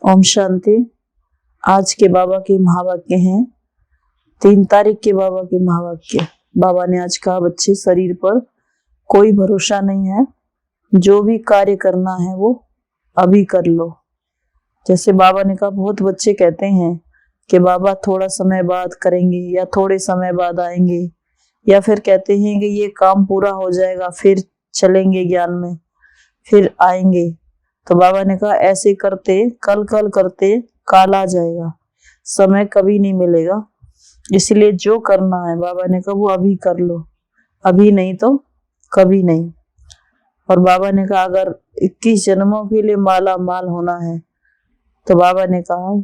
ओम शांति। आज के बाबा के महावाक्य हैं 3 तारीख के बाबा के महावाक्य। बाबा ने आज कहा, बच्चे शरीर पर कोई भरोसा नहीं है, जो भी कार्य करना है वो अभी कर लो। जैसे बाबा ने कहा, बहुत बच्चे कहते हैं कि बाबा थोड़ा समय बाद करेंगे या थोड़े समय बाद आएंगे, या फिर कहते हैं कि ये काम पूरा हो जाएगा फिर चलेंगे ज्ञान में, फिर आएंगे। तो बाबा ने कहा, ऐसे करते कल करते काल आ जाएगा, समय कभी नहीं मिलेगा। इसलिए जो करना है बाबा ने कहा वो अभी कर लो, अभी नहीं तो कभी नहीं। और बाबा ने कहा, अगर 21 जन्मों के लिए माला माल होना है तो बाबा ने कहा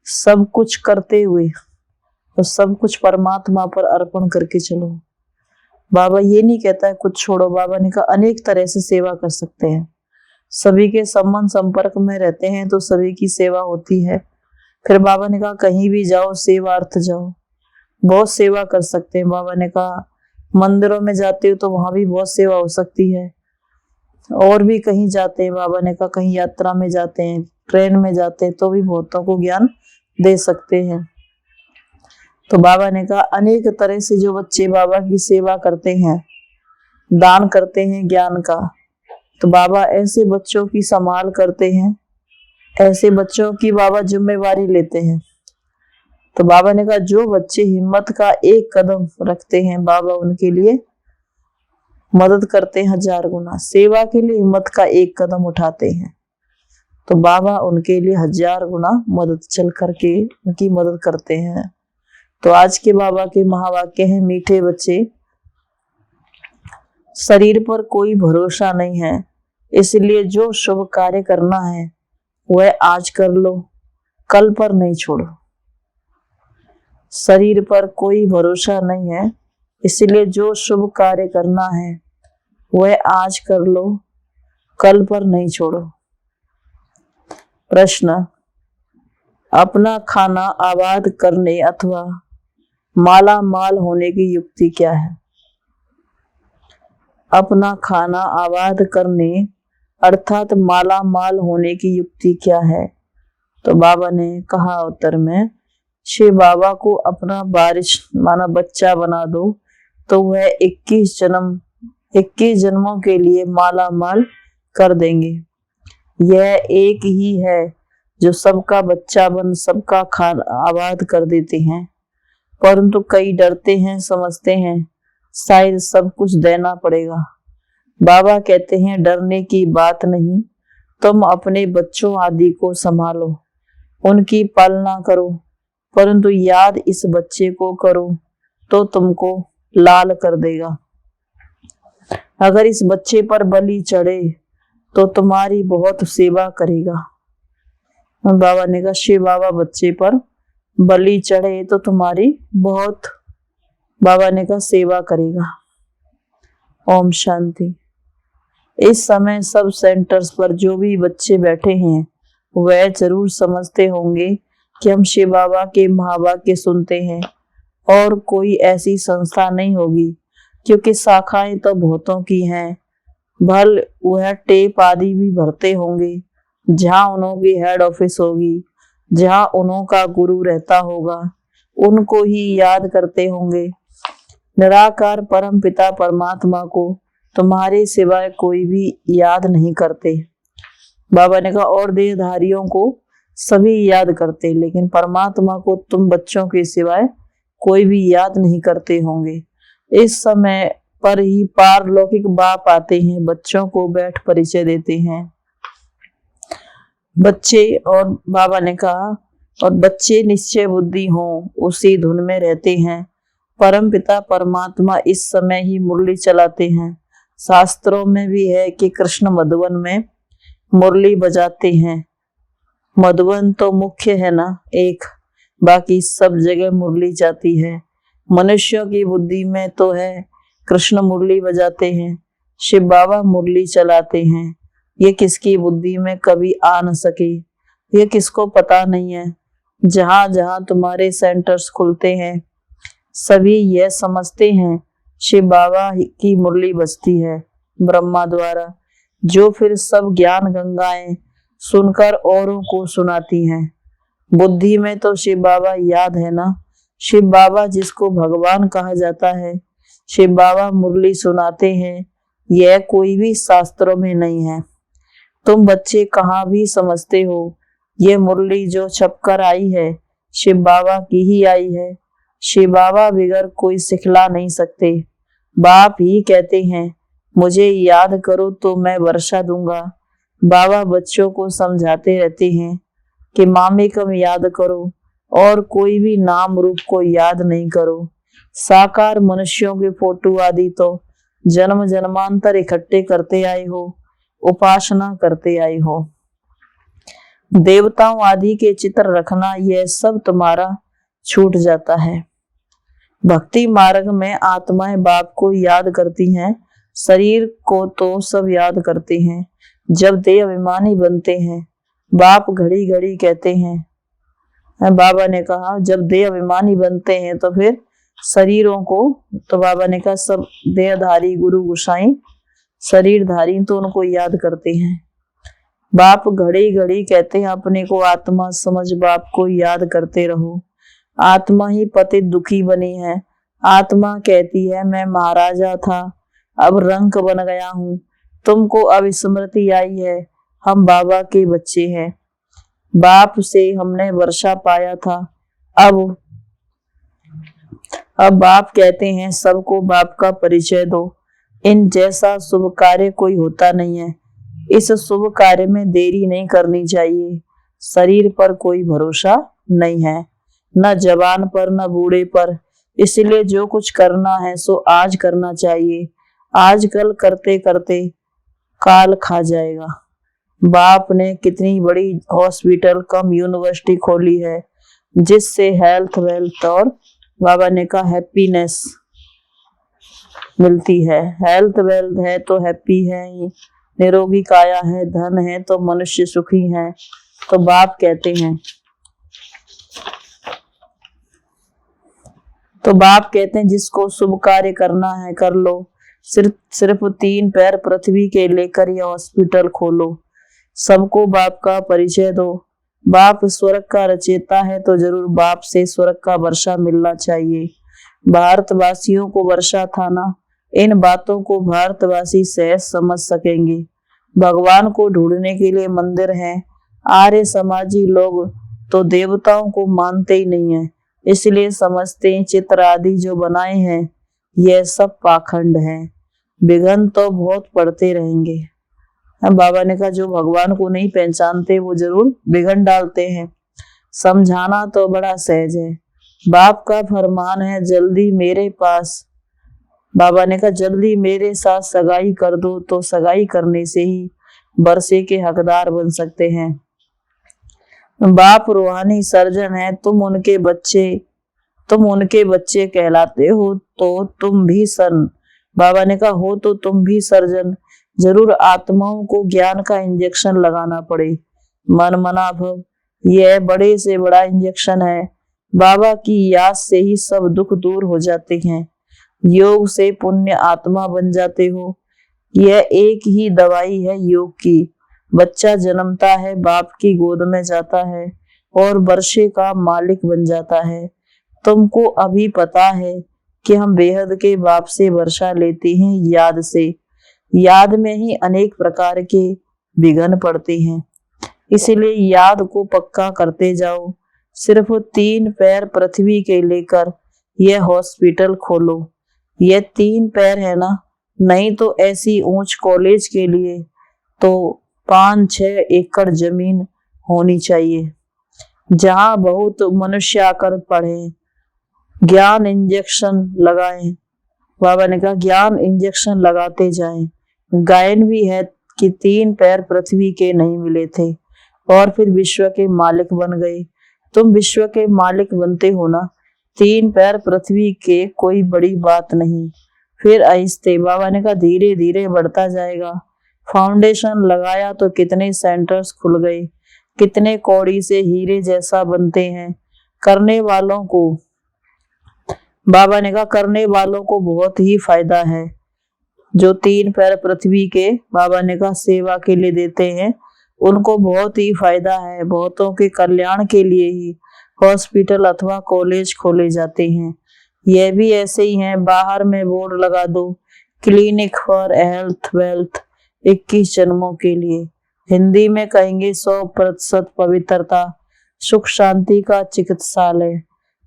सब कुछ करते हुए तो सब कुछ परमात्मा पर अर्पण करके चलो। बाबा ये नहीं कहता है कुछ छोड़ो। बाबा ने कहा अनेक तरह से सेवा कर सकते हैं, सभी के संबंध संपर्क में रहते हैं तो सभी की सेवा होती है। फिर बाबा ने कहा कहीं भी जाओ सेवार्थ जाओ, बहुत सेवा कर सकते हैं। बाबा ने कहा मंदिरों में जाते हो तो वहां भी बहुत सेवा हो सकती है, और भी कहीं जाते हैं। बाबा ने कहा कहीं यात्रा में जाते हैं, ट्रेन में जाते हैं तो भी बहुतों को ज्ञान दे सकते हैं। तो बाबा ने कहा अनेक तरह से जो बच्चे बाबा की सेवा करते हैं, दान करते हैं ज्ञान का, तो बाबा ऐसे बच्चों की संभाल करते हैं, ऐसे बच्चों की बाबा जिम्मेवारी लेते हैं। तो बाबा ने कहा जो बच्चे हिम्मत का एक कदम रखते हैं, बाबा उनके लिए मदद करते हैं 1000 गुना। सेवा के लिए हिम्मत का एक कदम उठाते हैं तो बाबा उनके लिए 1000 गुना मदद चल करके उनकी मदद करते हैं। तो आज के बाबा के महावाक्य हैं, मीठे बच्चे शरीर पर कोई भरोसा नहीं है, इसलिए जो शुभ कार्य करना है वह आज कर लो, कल पर नहीं छोड़ो। शरीर पर कोई भरोसा नहीं है, इसलिए जो शुभ कार्य करना है वह आज कर लो, कल पर नहीं छोड़ो। प्रश्न, अपना खाना आबाद करने अथवा माला माल होने की युक्ति क्या है? अपना खाना आबाद करने अर्थात माला माल होने की युक्ति क्या है? तो बाबा ने कहा उत्तर में, श्री बाबा को अपना बारिश माना बच्चा बना दो तो वह 21 जन्मों के लिए माला माल कर देंगे। यह एक ही है जो सबका बच्चा बन सबका खाना आबाद कर देते हैं, परंतु कई डरते हैं, समझते हैं शायद सब कुछ देना पड़ेगा। बाबा कहते हैं डरने की बात नहीं, तुम अपने बच्चों आदि को संभालो, उनकी पालना करो, परंतु याद इस बच्चे को करो तो तुमको लाल कर देगा। अगर इस बच्चे पर बलि चढ़े तो तुम्हारी बहुत सेवा करेगा। बाबा ने कहा शिव बाबा बच्चे पर बलि चढ़े तो तुम्हारी बहुत, बाबा ने कहा सेवा करेगा। ओम शांति। इस समय सब सेंटर्स पर जो भी बच्चे बैठे हैं वह जरूर समझते होंगे कि हम शिव बाबा के महावाक्य सुनते हैं और कोई ऐसी संस्था नहीं होगी, क्योंकि शाखाएं तो बहुतों की हैं। भल वह टेप आदि भी भरते होंगे, जहाँ उन्होंने हेड ऑफिस होगी, जहाँ उन्हों का गुरु रहता होगा, उनको ही याद करते होंगे। निराकार परम पिता परमात्मा को तुम्हारे सिवाय कोई भी याद नहीं करते। बाबा ने कहा और देहधारियों को सभी याद करते, लेकिन परमात्मा को तुम बच्चों के सिवाय कोई भी याद नहीं करते होंगे। इस समय पर ही पारलौकिक बाप आते हैं, बच्चों को बैठ परिचय देते हैं। बच्चे और बाबा ने कहा और बच्चे निश्चय बुद्धि हों, उसी धुन में रहते हैं। परम पिता परमात्मा इस समय ही मुरली चलाते हैं। शास्त्रों में भी है कि कृष्ण मधुवन में मुरली बजाते हैं। मधुवन तो मुख्य है ना एक, बाकी सब जगह मुरली जाती है। मनुष्यों की बुद्धि में तो है कृष्ण मुरली बजाते हैं, शिव बाबा मुरली चलाते हैं। ये किसकी बुद्धि में कभी आ न सके, ये किसको पता नहीं है। जहां जहां तुम्हारे सेंटर्स खुलते हैं सभी यह समझते हैं शिव बाबा की मुरली बजती है ब्रह्मा द्वारा, जो फिर सब ज्ञान गंगाएं सुनकर औरों को सुनाती हैं। बुद्धि में तो शिव बाबा याद है ना, शिव बाबा जिसको भगवान कहा जाता है, शिव बाबा मुरली सुनाते हैं, यह कोई भी शास्त्रों में नहीं है। तुम बच्चे कहाँ भी समझते हो ये मुरली जो छपकर आई है शिव बाबा की ही आई है। शिव बाबा बिगर कोई सिखला नहीं सकते। बाप ही कहते हैं मुझे याद करो तो मैं वर्षा दूंगा। बाबा बच्चों को समझाते रहते हैं कि मामे कम याद करो और कोई भी नाम रूप को याद नहीं करो। साकार मनुष्यों के फोटो आदि तो जन्म जन्मांतर इकट्ठे करते आए हो, उपासना करते आए हो। देवताओं आदि के चित्र रखना यह सब तुम्हारा छूट जाता है। भक्ति मार्ग में आत्माएं बाप को याद करती हैं, शरीर को तो सब याद करते हैं। जब देह अभिमानी बनते हैं, बाप घड़ी घड़ी कहते हैं, बाबा ने कहा जब देह अभिमानी बनते हैं तो फिर शरीरों को, तो बाबा ने कहा सब देहधारी गुरु गुसाई शरीरधारी तो उनको याद करते हैं। बाप घड़ी घड़ी कहते हैं अपने को आत्मा समझ बाप को याद करते रहो। आत्मा ही पतित दुखी बनी है। आत्मा कहती है मैं महाराजा था, अब रंक बन गया हूँ। तुमको अब स्मृति आई है, हम बाबा के बच्चे हैं। बाप से हमने वर्षा पाया था। अब बाप कहते हैं सबको बाप का परिचय दो। इन जैसा शुभ कार्य कोई होता नहीं है। इस शुभ कार्य में देरी नहीं करनी चाहिए। शरीर पर कोई भरोसा नहीं है, न जवान पर न बूढ़े पर। इसलिए जो कुछ करना है सो आज करना चाहिए। आजकल करते करते काल खा जाएगा। बाप ने कितनी बड़ी हॉस्पिटल कम यूनिवर्सिटी खोली है जिससे हेल्थ वेल्थ और बाबा ने कहा हैप्पीनेस मिलती है। हेल्थ वेल्थ है तो हैप्पी है, निरोगी काया है, धन है तो मनुष्य सुखी है। तो बाप कहते हैं जिसको शुभ कार्य करना है कर लो। सिर्फ 3 पैर पृथ्वी के लेकर यह हॉस्पिटल खोलो। सबको बाप का परिचय दो। बाप स्वर्ग का रचयिता है तो जरूर बाप से स्वर्ग का वर्षा मिलना चाहिए। भारतवासियों को वर्षा था ना, इन बातों को भारतवासी सहज समझ सकेंगे। भगवान को ढूंढने के लिए मंदिर हैं। आर्य समाजी लोग तो देवताओं को मानते ही नहीं है, इसलिए समझते हैं चित्र आदि जो बनाए हैं यह सब पाखंड है। विघ्न तो बहुत पड़ते रहेंगे। बाबा ने कहा जो भगवान को नहीं पहचानते वो जरूर विघ्न डालते हैं। समझाना तो बड़ा सहज है। बाप का फरमान है जल्दी मेरे पास, बाबा ने कहा जल्दी मेरे साथ सगाई कर दो तो सगाई करने से ही वर्षे के हकदार बन सकते हैं। बाप रूहानी सर्जन है, तुम उनके बच्चे कहलाते हो तो तुम भी सन। बाबा ने कहा हो तो तुम भी सर्जन। जरूर आत्माओं को ज्ञान का इंजेक्शन लगाना पड़े। मन मना भव यह बड़े से बड़ा इंजेक्शन है। बाबा की याद से ही सब दुख दूर हो जाते हैं। योग से पुण्य आत्मा बन जाते हो। यह एक ही दवाई है योग की। बच्चा जन्मता है, बाप की गोद में जाता है और वर्षे का मालिक बन जाता है। तुमको अभी पता है कि हम बेहद के बाप से वर्षा लेते हैं याद से। याद में ही अनेक प्रकार के विघ्न पड़ते हैं, इसीलिए याद को पक्का करते जाओ। सिर्फ 3 पैर पृथ्वी के लेकर यह हॉस्पिटल खोलो। यह 3 पैर है ना, नहीं तो ऐसी ऊंच कॉलेज के लिए तो 5-6 एकड़ जमीन होनी चाहिए जहां बहुत मनुष्य आकर पढ़े, ज्ञान इंजेक्शन लगाएं। बाबा ने कहा ज्ञान इंजेक्शन लगाते जाएं। गायन भी है कि 3 पैर पृथ्वी के नहीं मिले थे और फिर विश्व के मालिक बन गए। तुम विश्व के मालिक बनते हो ना, 3 पैर पृथ्वी के कोई बड़ी बात नहीं। फिर आहिस्ते बाबा ने कहा धीरे धीरे बढ़ता जाएगा। फाउंडेशन लगाया तो कितने सेंटर्स खुल गए, कितने कौड़ी से हीरे जैसा बनते हैं। करने वालों को, बाबा ने कहा करने वालों को बहुत ही फायदा है। जो 3 पैर पृथ्वी के बाबा ने कहा सेवा के लिए देते हैं उनको बहुत ही फायदा है। बहुतों के कल्याण के लिए ही हॉस्पिटल अथवा कॉलेज खोले जाते हैं। यह भी ऐसे ही है। बाहर में बोर्ड लगा दो, क्लिनिक फॉर हेल्थ वेल्थ, 21 जन्मों के लिए। हिंदी में कहेंगे 100% पवित्रता, सुख शांति का चिकित्सालय।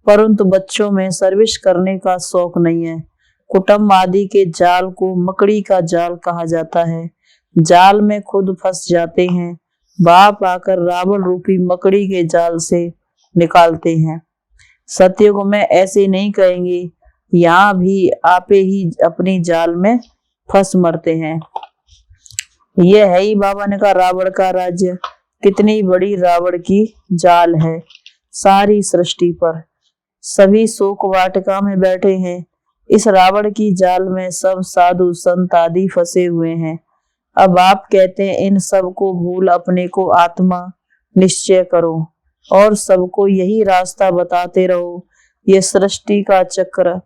परंतु बच्चों में सर्विस करने का शौक नहीं है। कुटुंब आदि के जाल को मकड़ी का जाल कहा जाता है। जाल में खुद फंस जाते हैं। बाप आकर रावण रूपी मकड़ी के जाल से निकालते हैं। सतयुग में ऐसे नहीं कहेंगे, यहाँ भी आपे ही अपनी जाल में फंस मरते हैं। यह है ही बाबा ने कहा रावण का राज्य। कितनी बड़ी रावण की जाल है सारी सृष्टि पर। सभी शोक वाटिका में बैठे हैं। इस रावण की जाल में सब साधु संत आदि फंसे हुए हैं। अब आप कहते हैं इन सब को भूल अपने को आत्मा निश्चय करो और सबको यही रास्ता बताते रहो। ये सृष्टि का चक्र,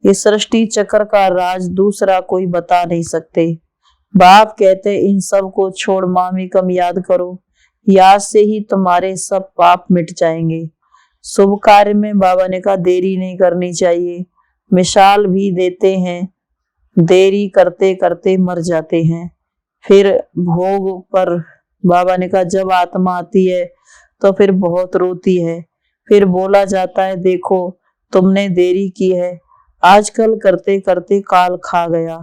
ये सृष्टि चक्र का राज दूसरा कोई बता नहीं सकते। बाप कहते इन सब को छोड़ मामिकम याद करो। याद से ही तुम्हारे सब पाप मिट जाएंगे। शुभ कार्य में बाबा ने कहा देरी नहीं करनी चाहिए। मिसाल भी देते हैं, देरी करते करते मर जाते हैं। फिर भोग पर बाबा ने कहा जब आत्मा आती है तो फिर बहुत रोती है। फिर बोला जाता है देखो तुमने देरी की है, आजकल करते करते काल खा गया,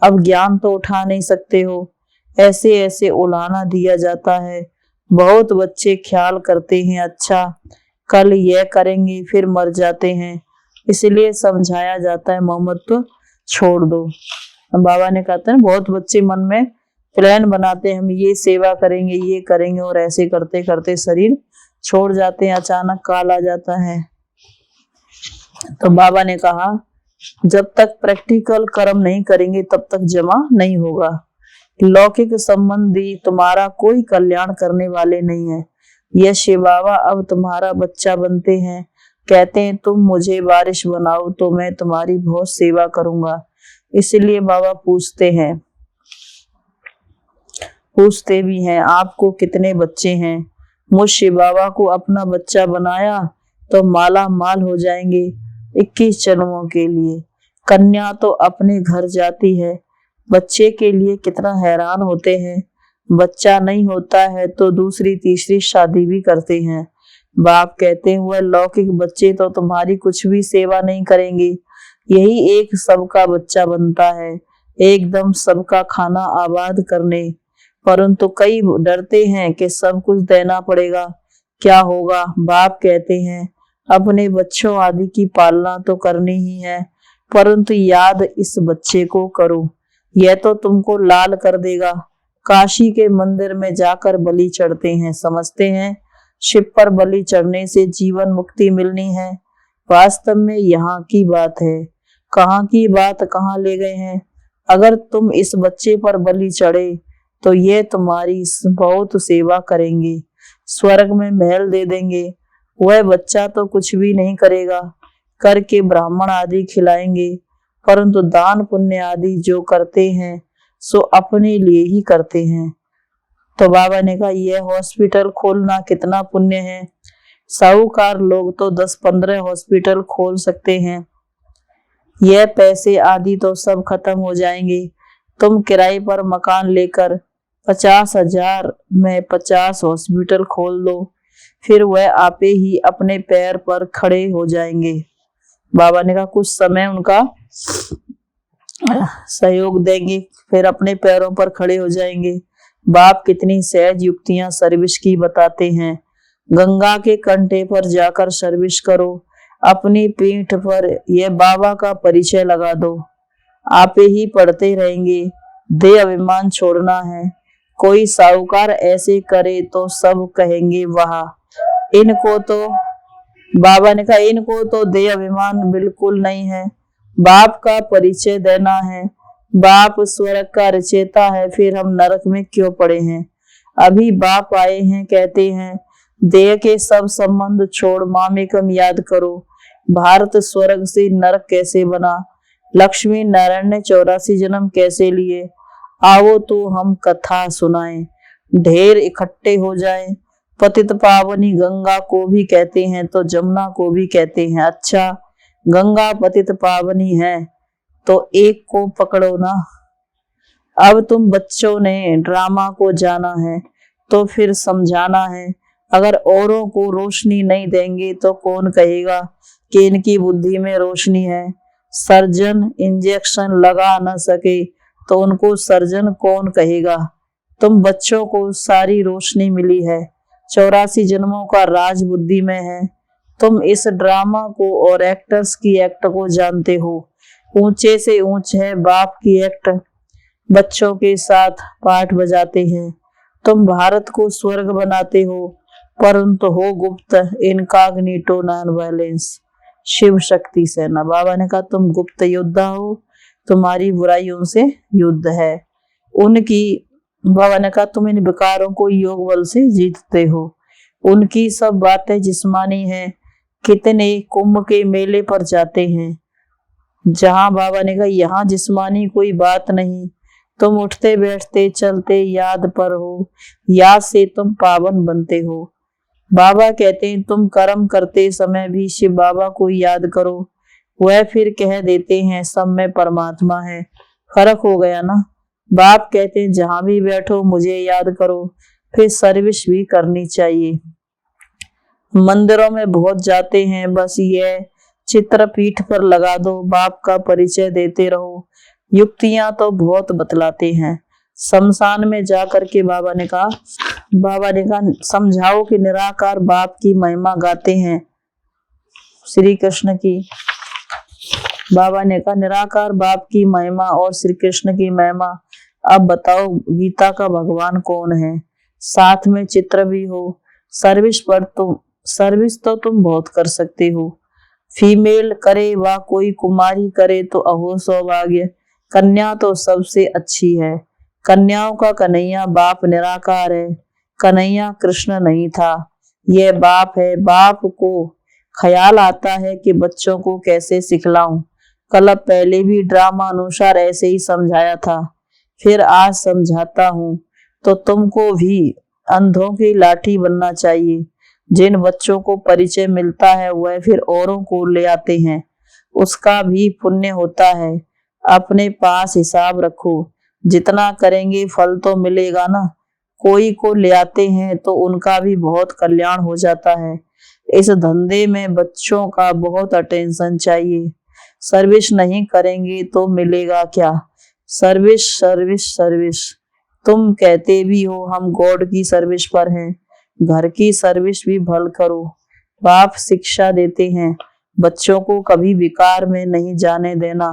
अब ज्ञान तो उठा नहीं सकते हो। ऐसे ऐसे उलाना दिया जाता है। बहुत बच्चे ख्याल करते हैं अच्छा कल यह करेंगे, फिर मर जाते हैं। इसलिए समझाया जाता है मोहम्मद तो छोड़ दो। बाबा ने कहते हैं बहुत बच्चे मन में प्लान बनाते हैं हम ये सेवा करेंगे ये करेंगे, और ऐसे करते करते शरीर छोड़ जाते हैं। अचानक काल आ जाता है। तो बाबा ने कहा जब तक प्रैक्टिकल कर्म नहीं करेंगे तब तक जमा नहीं होगा। लौकिक संबंधी तुम्हारा कोई कल्याण करने वाले नहीं है। यह शिव बाबा अब तुम्हारा बच्चा बनते हैं। कहते हैं तुम मुझे वारिस बनाओ तो मैं तुम्हारी बहुत सेवा करूंगा। इसलिए बाबा पूछते भी हैं आपको कितने बच्चे हैं। मुझ शिव बाबा को अपना बच्चा बनाया तो माला माल हो जाएंगे 21 जन्मों के लिए। कन्या तो अपने घर जाती है, बच्चे के लिए कितना हैरान होते हैं। बच्चा नहीं होता है तो दूसरी तीसरी शादी भी करते हैं। बाप कहते हैं वह लौकिक बच्चे तो तुम्हारी कुछ भी सेवा नहीं करेंगे। यही एक सबका बच्चा बनता है, एकदम सबका खाना आबाद करने। परंतु कई डरते हैं कि सब कुछ देना पड़ेगा, क्या होगा। बाप कहते हैं अपने बच्चों आदि की पालना तो करनी ही है, परंतु याद इस बच्चे को करो, यह तो तुमको लाल कर देगा। काशी के मंदिर में जाकर बलि चढ़ते हैं, समझते हैं शिव पर बलि चढ़ने से जीवन मुक्ति मिलनी है। वास्तव में यहाँ की बात है, कहाँ की बात कहाँ ले गए हैं। अगर तुम इस बच्चे पर बलि चढ़े तो ये तुम्हारी बहुत सेवा करेंगे, स्वर्ग में महल दे देंगे। वह बच्चा तो कुछ भी नहीं करेगा, करके ब्राह्मण आदि खिलाएंगे, परंतु दान पुण्य आदि जो करते हैं सो अपने लिए ही करते हैं। तो बाबा ने कहा यह हॉस्पिटल खोलना कितना पुण्य है। साहूकार लोग तो 10-15 हॉस्पिटल खोल सकते हैं। यह पैसे आदि तो सब खत्म हो जाएंगे। तुम किराए पर मकान लेकर 50,000 में 50 हॉस्पिटल खोल दो, फिर वह आपे ही अपने पैर पर खड़े हो जाएंगे। बाबा ने कहा कुछ समय उनका सहयोग देंगे, फिर अपने पैरों पर खड़े हो जाएंगे। बाप कितनी सहज युक्तियां सर्विस की बताते हैं। गंगा के कंठे पर जाकर सर्विस करो, अपनी पीठ पर यह बाबा का परिचय लगा दो, आपे ही पढ़ते रहेंगे। दे अभिमान छोड़ना है। कोई साहूकार ऐसे करे तो सब कहेंगे वाह, इनको तो बाबा ने कहा इनको तो दे अभिमान बिल्कुल नहीं है। बाप का परिचय देना है। बाप स्वर्ग का रचेता है, फिर हम नरक में क्यों पड़े हैं। अभी बाप आए हैं, कहते हैं देह के सब संबंध छोड़ मामेकम याद करो। भारत स्वर्ग से नरक कैसे बना, लक्ष्मी नारायण ने 84 जन्म कैसे लिए, आओ तो हम कथा सुनाएं। ढेर इकट्ठे हो जाएं। पतित पावनी गंगा को भी कहते हैं तो जमुना को भी कहते हैं। अच्छा, गंगा पतित पावनी है तो एक को पकड़ो ना। अब तुम बच्चों ने ड्रामा को जाना है तो फिर समझाना है। अगर औरों को रोशनी नहीं देंगे तो कौन कहेगा कि इनकी बुद्धि में रोशनी है। सर्जन इंजेक्शन लगा न सके तो उनको सर्जन कौन कहेगा। तुम बच्चों को सारी रोशनी मिली है, 84 जन्मों का राज बुद्धि में है। तुम इस ड्रामा को और एक्टर्स की एक्ट को जानते हो। ऊंचे से ऊंच है बाप की एक्ट, बच्चों के साथ पाठ बजाते हैं। तुम भारत को स्वर्ग बनाते हो परंतु हो गुप्त, incognito, non violence. Shiv Shakti सेना। बाबा ने कहा तुम गुप्त योद्धा हो, तुम्हारी बुराइयों से युद्ध है। उनकी बाबा ने कहा तुम इन विकारों को योग बल से जीतते हो। उनकी सब बातें जिस्मानी हैं। कितने कुंभ के मेले पर जाते हैं जहां बाबा ने कहा यहाँ जिस्मानी कोई बात नहीं। तुम उठते बैठते चलते याद पर हो, याद से तुम पावन बनते हो। बाबा कहते हैं तुम कर्म करते समय भी शिव बाबा को याद करो, वह फिर कह देते हैं सब में परमात्मा है। फर्क हो गया ना। बाप कहते हैं जहां भी बैठो मुझे याद करो, फिर सर्विस भी करनी चाहिए। मंदिरों में बहुत जाते हैं, बस ये चित्र पीठ पर लगा दो, बाप का परिचय देते रहो। युक्तियां तो बहुत बतलाते हैं। शमशान में जाकर के बाबा ने कहा समझाओ कि निराकार बाप की महिमा गाते हैं श्री कृष्ण की। बाबा ने कहा निराकार बाप की महिमा और श्री कृष्ण की महिमा। अब बताओ गीता का भगवान कौन है। साथ में चित्र भी हो। सर्विस तो तुम बहुत कर सकते हो। फीमेल करे व कोई कुमारी करे तो अहो सौभाग्य। कन्या तो सबसे अच्छी है। कन्याओं का कन्हैया बाप निराकार है। कन्हैया कृष्ण नहीं था, यह बाप है। बाप को ख्याल आता है कि बच्चों को कैसे सिखलाऊं। कल पहले भी ड्रामा अनुसार ऐसे ही समझाया था, फिर आज समझाता हूँ। तो तुमको भी अंधों की लाठी बनना चाहिए। जिन बच्चों को परिचय मिलता है वह फिर औरों को ले आते हैं, उसका भी पुण्य होता है। अपने पास हिसाब रखो, जितना करेंगे फल तो मिलेगा ना। कोई को ले आते हैं तो उनका भी बहुत कल्याण हो जाता है। इस धंधे में बच्चों का बहुत अटेंशन चाहिए। सर्विस नहीं करेंगे तो मिलेगा क्या। Service service service. तुम कहते भी हो हम गॉड की सर्विस पर हैं, घर की सर्विस भी भल करो। बाप शिक्षा देते हैं बच्चों को कभी विकार में नहीं जाने देना।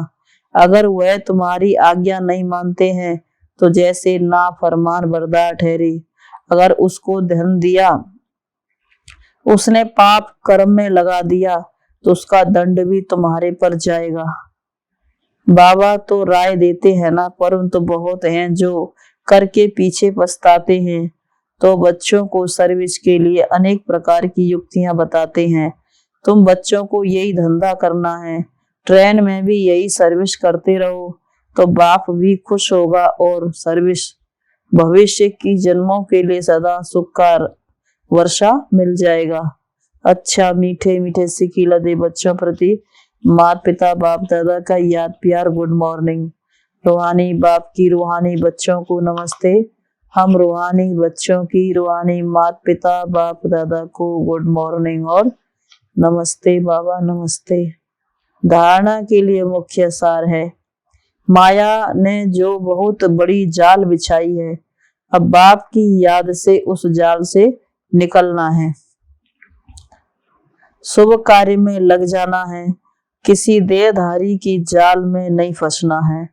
अगर वह तुम्हारी आज्ञा नहीं मानते हैं तो जैसे ना फरमान बरदार ठहरे। अगर उसको धन दिया, उसने पाप कर्म में लगा दिया तो उसका दंड भी तुम्हारे पर जाएगा। बाबा तो राय देते हैं ना, परंतु बहुत हैं जो करके पीछे पछताते हैं। तो बच्चों को सर्विस के लिए अनेक प्रकार की युक्तियां बताते हैं। तुम बच्चों को यही धंधा करना है। ट्रेन में भी यही सर्विस करते रहो तो बाप भी खुश होगा और सर्विस भविष्य की जन्मों के लिए सदा सुख का वर्षा मिल जाएगा। अच्छा, मीठे मीठे सिकीला दे बच्चों प्रति माता पिता बाप दादा का याद प्यार गुड मॉर्निंग। रूहानी बाप की रूहानी बच्चों को नमस्ते। हम रूहानी बच्चों की रूहानी माता पिता बाप दादा को गुड मॉर्निंग और नमस्ते बाबा नमस्ते। धारणा के लिए मुख्य सार है, माया ने जो बहुत बड़ी जाल बिछाई है, अब बाप की याद से उस जाल से निकलना है। शुभ कार्य में लग जाना है, किसी देहधारी की जाल में नहीं फंसना है।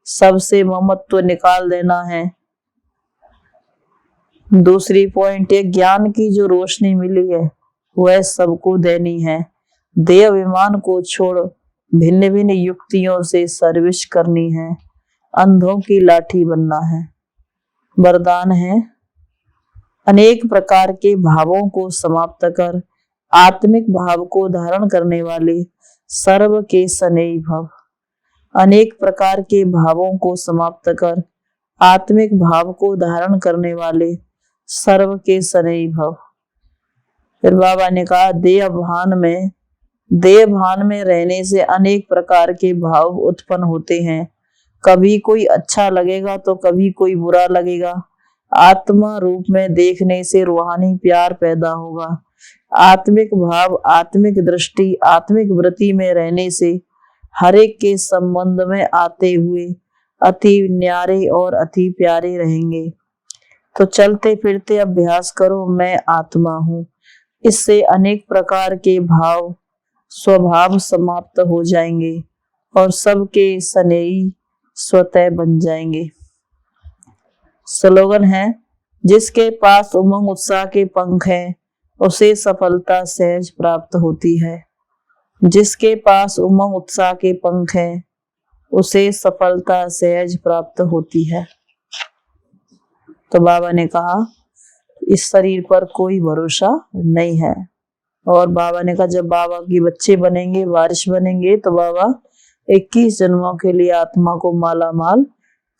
सबसे ममत्व निकाल देना है। दूसरी पॉइंट है, ज्ञान की जो रोशनी मिली है वह सबको देनी है। देह अभिमान को छोड़ भिन्न भिन्न युक्तियों से सर्विस करनी है। अंधों की लाठी बनना है। वरदान है, अनेक प्रकार के भावों को समाप्त कर आत्मिक भाव को धारण करने वाले सर्व के स्नेही भव। अनेक प्रकार के भावों को समाप्त कर आत्मिक भाव को धारण करने वाले सर्व के सनई भव। फिर बाबा ने कहा देह भान में रहने से अनेक प्रकार के भाव उत्पन्न होते हैं। कभी कोई अच्छा लगेगा तो कभी कोई बुरा लगेगा। आत्मा रूप में देखने से रूहानी प्यार पैदा होगा। आत्मिक भाव, आत्मिक दृष्टि, आत्मिक वृत्ति में रहने से हर एक के संबंध में आते हुए अति न्यारे और अति प्यारे रहेंगे। तो चलते फिरते अभ्यास करो, मैं आत्मा हूँ। इससे अनेक प्रकार के भाव स्वभाव समाप्त हो जाएंगे और सबके स्नेही स्वतः बन जाएंगे। स्लोगन है, जिसके पास उमंग उत्साह के पंख हैं उसे सफलता सहज प्राप्त होती है। जिसके पास उमंग उत्साह के पंख हैं उसे सफलता सहज प्राप्त होती है। तो बाबा ने कहा इस शरीर पर कोई भरोसा नहीं है। और बाबा ने कहा जब बाबा के बच्चे बनेंगे, वारिस बनेंगे, तो बाबा 21 जन्मों के लिए आत्मा को माला माल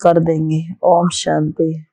कर देंगे। ओम शांति।